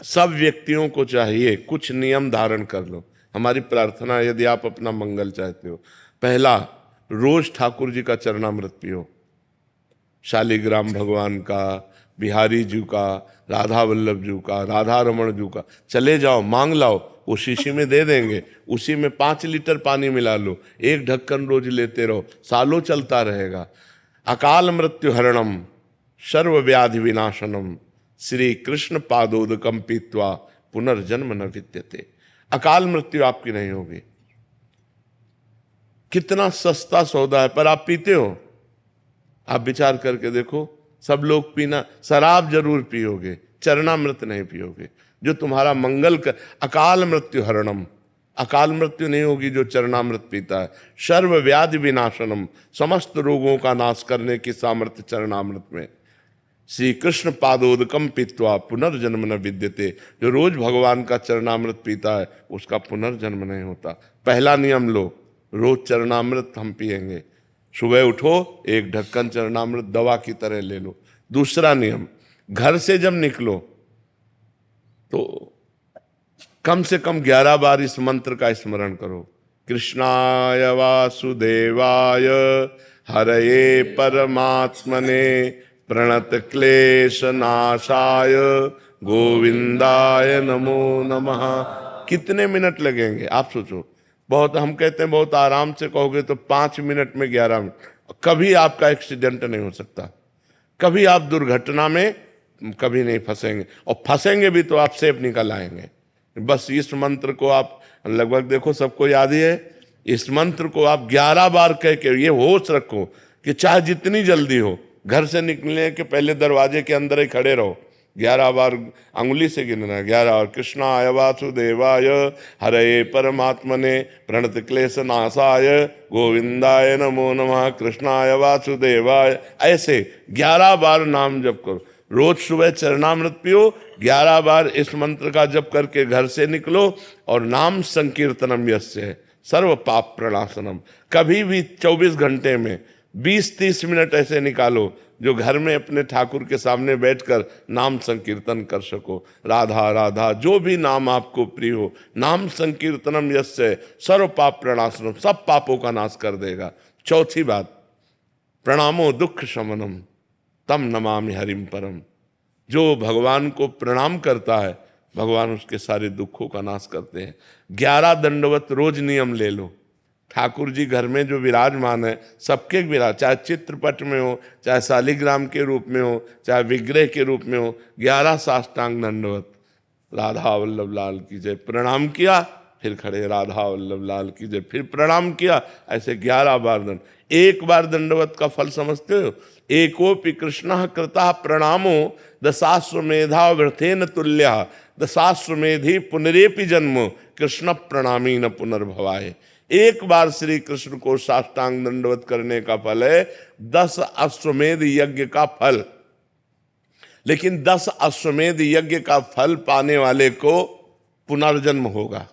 सब व्यक्तियों को चाहिए कुछ नियम धारण कर लो। हमारी प्रार्थना, यदि आप अपना मंगल चाहते हो, पहला, रोज ठाकुर जी का चरणामृत पियो, शालिग्राम भगवान का, बिहारी जी का, राधा वल्लभ जी का, राधा रमण जी का, चले जाओ मांग लाओ, वो शीशी में दे देंगे, उसी में 5 लीटर पानी मिला लो, एक ढक्कन रोज लेते रहो, सालों चलता रहेगा। अकाल मृत्यु हरणम सर्व व्याधि विनाशनम श्री कृष्ण पादोदकम पीत्वा पुनर्जन्म न विद्यते। अकाल मृत्यु आपकी नहीं होगी। कितना सस्ता सौदा है, पर आप पीते हो? आप विचार करके देखो, सब लोग पीना, शराब जरूर पियोगे, चरणामृत नहीं पियोगे, जो तुम्हारा मंगल कर। अकाल मृत्यु हरणम, अकाल मृत्यु नहीं होगी जो चरणामृत पीता है। सर्व व्याधि विनाशनम, समस्त रोगों का नाश करने की सामर्थ्य चरणामृत में। श्री कृष्ण पादोदकम पीत्वा पुनर्जन्म न विद्यते, जो रोज भगवान का चरणामृत पीता है उसका पुनर्जन्म नहीं होता। पहला नियम लो, रोज चरणामृत हम पिएंगे। सुबह उठो, एक ढक्कन चरणामृत दवा की तरह ले लो। दूसरा नियम, घर से जब निकलो तो कम से कम 11 बार इस मंत्र का स्मरण करो। कृष्णाय वासुदेवाय हरये परमात्मने प्रणत क्लेश नाशाय गोविंदाय नमो नमः। कितने मिनट लगेंगे आप सोचो। बहुत, हम कहते हैं बहुत आराम से कहोगे तो 5 मिनट में 11 मिनट। कभी आपका एक्सीडेंट नहीं हो सकता, कभी आप दुर्घटना में कभी नहीं फंसेंगे, और फंसेंगे भी तो आप सेफ निकल आएंगे। बस इस मंत्र को आप लगभग देखो सबको याद ही है। इस मंत्र को आप 11 बार कह के ये होश रखो कि चाहे जितनी जल्दी हो, घर से निकलने के पहले दरवाजे के अंदर ही खड़े रहो। 11 बार अंगुली से गिनना, 11 बार। कृष्णाय वासुदेवाय हरये परमात्मने प्रणत क्लेश नाशाय गोविंदाय नमो नमः। कृष्णाय वासुदेवाय, ऐसे 11 बार नाम जप करो। रोज सुबह चरणामृत पियो, 11 बार इस मंत्र का जप करके घर से निकलो, और नाम संकीर्तनम यस्य सर्व पाप प्रणाशनम। कभी भी 24 घंटे में 20-30 मिनट ऐसे निकालो जो घर में अपने ठाकुर के सामने बैठकर नाम संकीर्तन कर सको। राधा राधा, जो भी नाम आपको प्रिय हो, नाम संकीर्तनम यस्य सर्व पाप प्रणाशनम, सब पापों का नाश कर देगा। चौथी बात, प्रणामो दुख शमनम तम नमामि हरिम परम। जो भगवान को प्रणाम करता है, भगवान उसके सारे दुखों का नाश करते हैं। 11 दंडवत रोज नियम ले लो। ठाकुर जी घर में जो विराजमान है, सबके विराज, चाहे चित्रपट में हो, चाहे शालिग्राम के रूप में हो, चाहे विग्रह के रूप में हो, 11 साष्टांग दंडवत। राधा वल्लभ लाल की जय, प्रणाम किया, फिर खड़े, राधा वल्लभ लाल की जय, फिर प्रणाम किया, ऐसे 11 बार दंड। एक बार दंडवत का फल समझते हो? एकोपि कृष्णः कृतः प्रणामो दशाश्वमेधा वृथेन तुल्यः दशाश्वमेधि पुनरेपि जन्म कृष्ण प्रणामी न पुनर्भवाय। एक बार श्री कृष्ण को साष्टांग दंडवत करने का फल है 10 अश्वमेध यज्ञ का फल। लेकिन 10 अश्वमेध यज्ञ का फल पाने वाले को पुनर्जन्म होगा,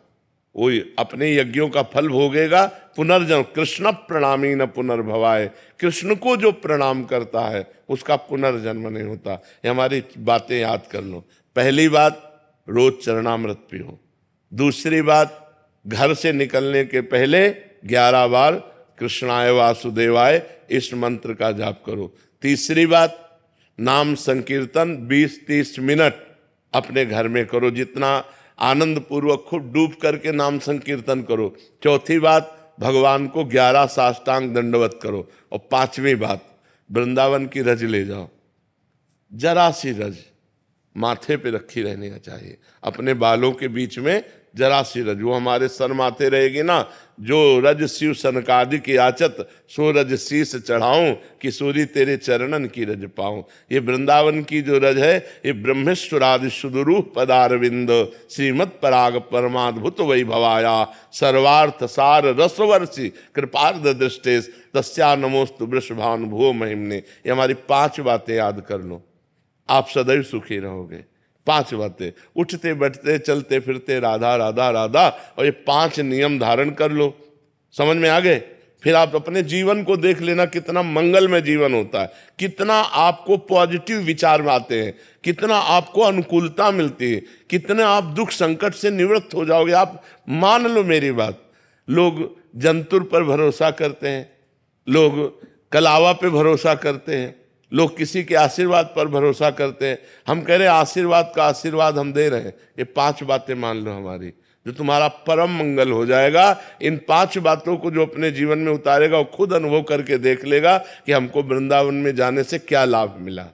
वो अपने यज्ञों का फल भोगेगा, पुनर्जन्म। कृष्ण प्रणामी न पुनर्भवाय, कृष्ण को जो प्रणाम करता है उसका पुनर्जन्म नहीं होता। ये हमारी बातें याद कर लो। पहली बात, रोज चरणामृत पियो। दूसरी बात, घर से निकलने के पहले 11 बार कृष्णाय वासुदेवाय इस मंत्र का जाप करो। तीसरी बात, नाम संकीर्तन 20-30 मिनट अपने घर में करो, जितना आनंद पूर्वक खूब डूब करके नाम संकीर्तन करो। चौथी बात, भगवान को 11 साष्टांग दंडवत करो। और पांचवी बात, वृंदावन की रज ले जाओ, जरा सी रज माथे पे रखी रहनी चाहिए, अपने बालों के बीच में जरा सी रज, वो हमारे सर माथे रहेगी ना। जो रज शिव सनकादि याचत सो रज शीस चढ़ाऊं, किशोरी तेरे चरणन की रज पाऊं। ये वृंदावन की जो रज है, ये ब्रह्मेश्वरादि सुदुरूप पदारविंद श्रीमद पराग परमाद्भुत वैभवाया सर्वार्थ सार रसवर्षि कृपार्ध दृष्टेश तस्या नमोस्तु वृषभानुभुवो महिमने। ये हमारी 5 बातें याद कर लो, आप सदैव सुखी रहोगे। 5 बातें, उठते बैठते चलते फिरते राधा राधा राधा, और ये 5 नियम धारण कर लो। समझ में आ गए? फिर आप अपने जीवन को देख लेना, कितना मंगलमय जीवन होता है, कितना आपको पॉजिटिव विचार में आते हैं, कितना आपको अनुकूलता मिलती है, कितने आप दुख संकट से निवृत्त हो जाओगे। आप मान लो मेरी बात, लोग जंतुर पर भरोसा करते हैं, लोग कलावा पे भरोसा करते हैं, लोग किसी के आशीर्वाद पर भरोसा करते हैं। हम कह रहे हैं आशीर्वाद का आशीर्वाद हम दे रहे हैं, ये 5 बातें मान लो हमारी, जो तुम्हारा परम मंगल हो जाएगा। इन 5 बातों को जो अपने जीवन में उतारेगा वो खुद अनुभव करके देख लेगा कि हमको वृंदावन में जाने से क्या लाभ मिला।